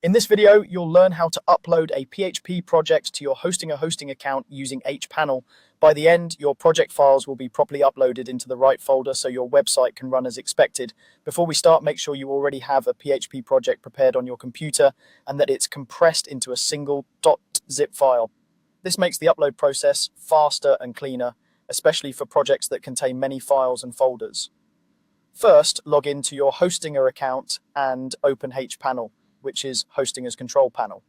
In this video, you'll learn how to upload a PHP project to your hosting account using hPanel. By the end, your project files will be properly uploaded into the right folder so your website can run as expected. Before we start, make sure you already have a PHP project prepared on your computer and that it's compressed into a single .zip file. This makes the upload process faster and cleaner, especially for projects that contain many files and folders. First, log into your Hostinger account and open hPanel, which is Hostinger's control panel.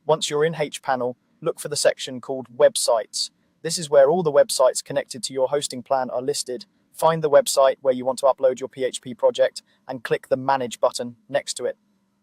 Once you're in hPanel, look for the section called Websites. This is where all the websites connected to your hosting plan are listed. Find the website where you want to upload your PHP project and click the Manage button next to it.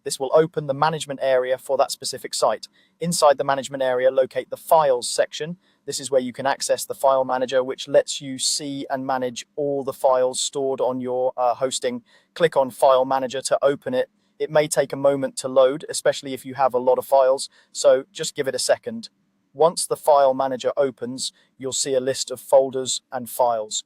This will open the management area for that specific site. Inside the management area, locate the Files section. This is where you can access the file manager, which lets you see and manage all the files stored on your hosting. Click on File Manager to open it. It may take a moment to load, especially if you have a lot of files, so just give it a second. Once the file manager opens, you'll see a list of folders and files.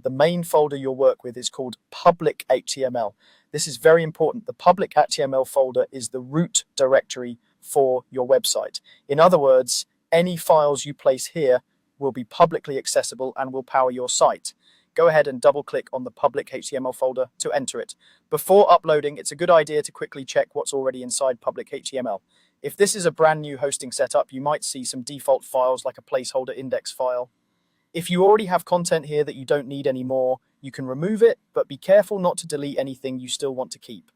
The main folder you'll work with is called public HTML. This is very important. The public HTML folder is the root directory for your website. In other words, any files you place here will be publicly accessible and will power your site. Go ahead and double-click on the public HTML folder to enter it. Before uploading, it's a good idea to quickly check what's already inside public HTML. If this is a brand new hosting setup, you might see some default files like a placeholder index file. If you already have content here that you don't need anymore, you can remove it, but be careful not to delete anything you still want to keep.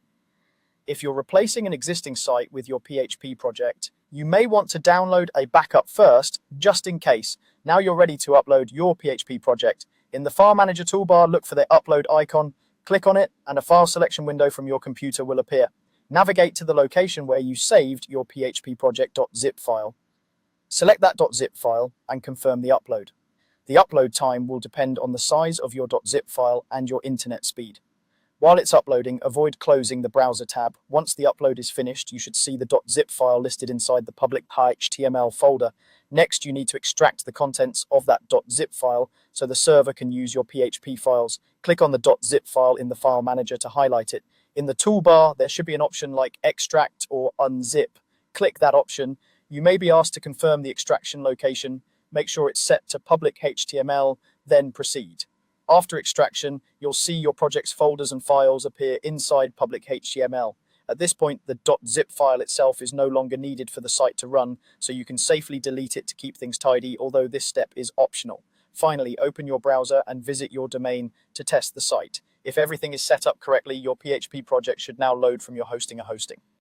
If you're replacing an existing site with your PHP project, you may want to download a backup first, just in case. Now you're ready to upload your PHP project. In the File Manager toolbar, look for the upload icon, click on it, and a file selection window from your computer will appear. Navigate to the location where you saved your PHP project.zip file. Select that .zip file and confirm the upload. The upload time will depend on the size of your .zip file and your internet speed. While it's uploading, avoid closing the browser tab. Once the upload is finished, you should see the .zip file listed inside the public HTML folder. Next, you need to extract the contents of that .zip file so the server can use your PHP files. Click on the .zip file in the File Manager to highlight it. In the toolbar, there should be an option like Extract or Unzip. Click that option. You may be asked to confirm the extraction location. Make sure it's set to public HTML, then proceed. After extraction, you'll see your project's folders and files appear inside public HTML. At this point, the .zip file itself is no longer needed for the site to run, so you can safely delete it to keep things tidy, although this step is optional. Finally, open your browser and visit your domain to test the site. If everything is set up correctly, your PHP project should now load from your hosting.